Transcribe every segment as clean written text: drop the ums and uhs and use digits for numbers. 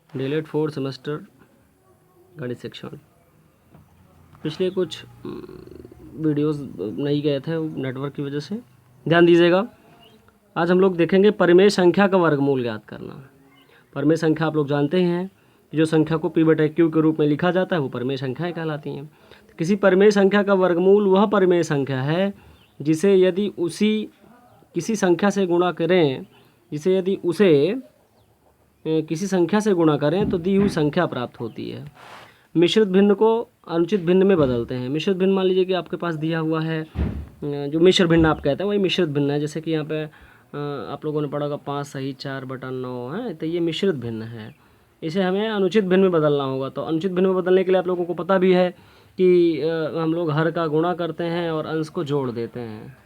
Delayed 4 semester गणित section. पिछले कुछ वीडियोस नहीं गए थे नेटवर्क की वजह से, ध्यान दीजिएगा। आज हम लोग देखेंगे परिमेय संख्या का वर्गमूल ज्ञात करना। परिमेय संख्या आप लोग जानते ही हैं कि जो संख्या को p/q के रूप में लिखा जाता है वो परिमेय संख्याएं कहलाती हैं। तो किसी परिमेय संख्या का वर्गमूल वह परिमेय संख्या है जिसे यदि किसी संख्या से गुणा करें, किसी संख्या से गुणा करें तो दी हुई संख्या प्राप्त होती है। मिश्रित भिन्न को अनुचित भिन्न में बदलते हैं। मिश्रित भिन्न मान लीजिए कि आपके पास दिया हुआ है, जो मिश्र भिन्न आप कहते हैं वही मिश्रित भिन्न है। जैसे कि यहाँ पे आप लोगों ने पढ़ा होगा 5 सही 4/9 है, तो ये मिश्रित भिन्न है। इसे हमें अनुचित भिन्न में बदलना होगा। तो अनुचित भिन्न में बदलने के लिए आप लोगों को पता भी है कि हम लोग हर का गुणा करते हैं और अंश को जोड़ देते हैं।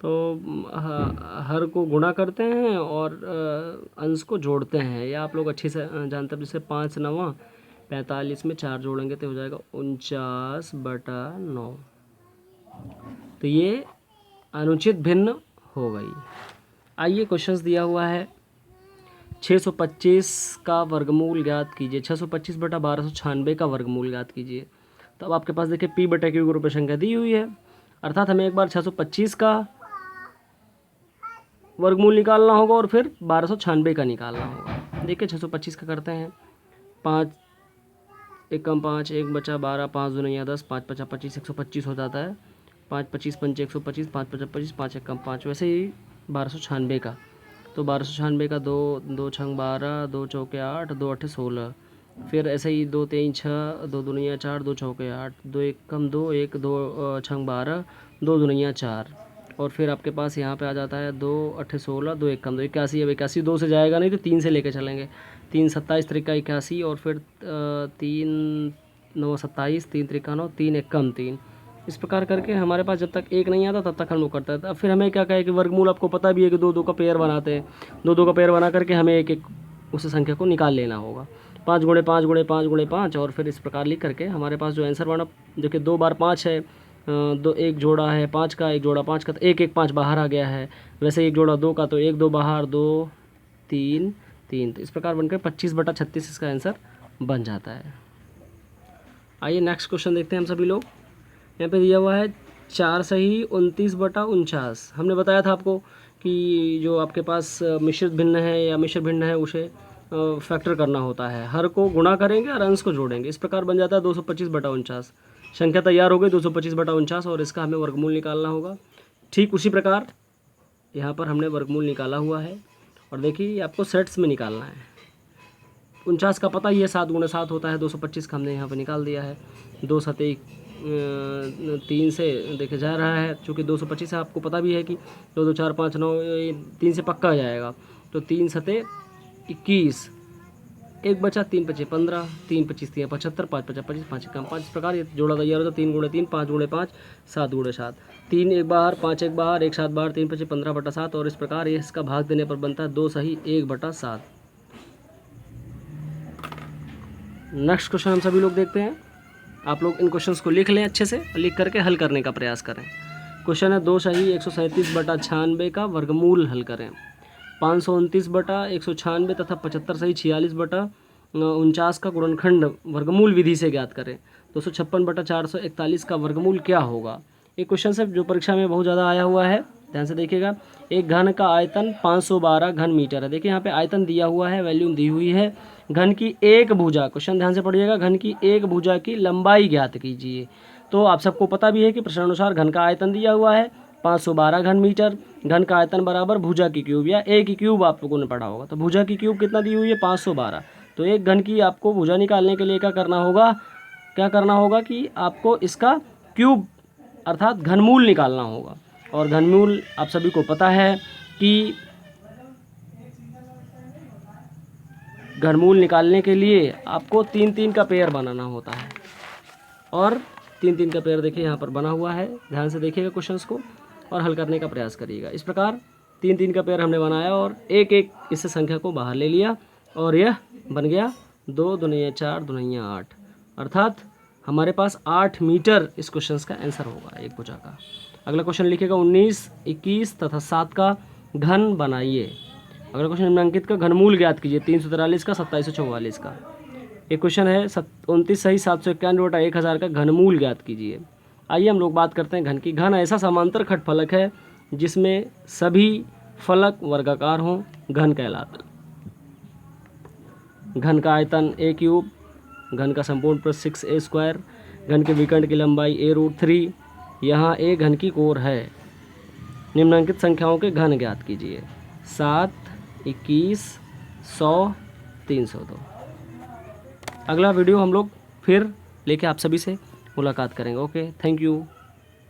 तो हर को गुणा करते हैं और अंश को जोड़ते हैं, या आप लोग अच्छे से जानते हैं। जैसे 5 9 45 में 4 जोड़ेंगे तो हो जाएगा 49/9। तो ये अनुचित भिन्न हो गई। आइए क्वेश्चन दिया हुआ है 625 का वर्गमूल ज्ञात कीजिए। 625/1296 का वर्गमूल ज्ञात कीजिए। तो अब आपके पास देखिए p/q के रूप में संख्या दी हुई है, अर्थात हमें एक बार 625 का वर्गमूल निकालना होगा और फिर 1296 का निकालना होगा। देखिए 625 का करते हैं। 5 एकम 5 1 बचा 12 5 दूनी 10 5 5 25 125 हो जाता है। 5 25 पंच 125 5 5 25 5 एकम 5। वैसे ही 1296 का, तो 1296 का 2 2 छंग 12 2 चौके 8 2 8 16। फिर ऐसे ही 2 3 6 2 दूनी 4 2 चौके 8 2 एकम 2 1 2 छंग 12 2 दूनी 4। और फिर आपके पास यहाँ पे आ जाता है 2 8 16 2 एकम 2 81। अब 81 2 से जाएगा नहीं तो 3 से लेके चलेंगे। 3 27 3 81 और फिर 3 9 27 3 3 9 3 एकम 3। इस प्रकार करके हमारे पास जब तक एक नहीं आता तब तक हम लोग करते हैं। अब फिर हमें क्या कहे कि वर्गमूल आपको पता भी है कि 2 2 का पेयर बनाते हैं। 2 2 का पेयर बना करके हमें एक एक उस संख्या को निकाल लेना होगा। 5 × 5 × 5 × 5 और फिर इस प्रकार लिख करके हमारे पास जो आंसर बना, जो कि 2 बार 5 है, 2 एक जोड़ा है 5 का, एक जोड़ा 5 का, तो 1 1 5 बाहर आ गया है। वैसे एक जोड़ा 2 का तो 1 2 बाहर 2 3 3। तो इस प्रकार बनकर 25/36 इसका आंसर बन जाता है। आइए नेक्स्ट क्वेश्चन देखते हैं हम सभी लोग। यहाँ पे दिया हुआ है 4 सही 29/49। हमने बताया था आपको कि जो आपके पास मिश्रित भिन्न है या मिश्र भिन्न है उसे फैक्टर करना होता है। हर को गुणा करेंगे और अंश को जोड़ेंगे। इस प्रकार बन जाता है 225/49। संख्या तैयार हो गई 225/49 और इसका हमें वर्गमूल निकालना होगा। ठीक उसी प्रकार यहाँ पर हमने वर्गमूल निकाला हुआ है और देखिए आपको सेट्स में निकालना है। 49 का पता ही है 7 × 7 होता है। 225 का हमने यहाँ पर निकाल दिया है। 2 7 3 से देखे जा रहा है, चूँकि 225 है आपको पता भी है कि 2 2 4 5 9 3 से पक्का आ जाएगा। तो 3 7 21 1 बचा 3 5 15 3 25 3 75 5 5 25 5 एकम 5। इस प्रकार ये जोड़ा तैयार होता है 3 × 3 5 × 5 7 × 7। 3 एक बाहर 5 एक बाहर 1 7 बाहर 3 5 15/7 और इस प्रकार ये इसका भाग देने पर बनता है 2 सही 1/7। नेक्स्ट क्वेश्चन हम सभी लोग देखते हैं। आप लोग इन क्वेश्चंस को लिख लें अच्छे से, लिख करके हल करने का प्रयास करें। क्वेश्चन है 2 सही 137/96 का वर्गमूल हल करें। 529/196 तथा 75 सही 46/49 का गुणनखंड वर्गमूल विधि से ज्ञात करें। 256/441 का वर्गमूल क्या होगा। एक क्वेश्चन है जो परीक्षा में बहुत ज़्यादा आया हुआ है, ध्यान से देखिएगा। एक घन का आयतन 512 घन मीटर है। देखिए यहाँ पे आयतन दिया हुआ है, वैल्यूम दी हुई है। घन की एक भुजा, क्वेश्चन ध्यान से पढ़िएगा, घन की एक भुजा की लंबाई ज्ञात कीजिए। तो आप सबको पता भी है कि प्रश्नानुसार घन का आयतन दिया हुआ है 512 घन मीटर। घन का आयतन बराबर भुजा की क्यूब या ए की क्यूब आप लोगों ने पढ़ा होगा। तो भुजा की क्यूब कितना दी हुई है 512। तो एक घन की आपको भुजा निकालने के लिए क्या करना होगा कि आपको इसका क्यूब अर्थात घनमूल निकालना होगा। और घनमूल आप सभी को पता है कि घनमूल निकालने के लिए आपको 3 3 का पेयर बनाना होता है। और 3 3 का पेयर देखिए यहाँ पर बना हुआ है। ध्यान से देखिएगा क्वेश्चंस को और हल करने का प्रयास करिएगा। इस प्रकार 3 3 का पेयर हमने बनाया और एक एक इससे संख्या को बाहर ले लिया और यह बन गया 2 दूनी 4 दूनी 8, अर्थात हमारे पास 8 मीटर इस क्वेश्चन का आंसर होगा एक भुजा का। अगला क्वेश्चन लिखिएगा 19 21 तथा 7 का घन बनाइए। अगला क्वेश्चन, निम्नांकित का घनमूल ज्ञात कीजिए। 343 का, 2744 का। एक क्वेश्चन है 29 सही 791/1000 का घनमूल ज्ञात कीजिए। आइए हम लोग बात करते हैं घन की। घन ऐसा समांतर खट फलक है जिसमें सभी फलक वर्गाकार हों, घन कहलाता है। घन का आयतन a³, घन का संपूर्ण पृष्ठ 6a², घन के विकर्ण की लंबाई a√3, यहाँ a घन की कोर है। निम्नलिखित संख्याओं के घन ज्ञात कीजिए। 7, 21, 100, 302। अगला वीडियो हम लोग फिर लेके आप सभी से मुलाकात करेंगे। Okay, thank you.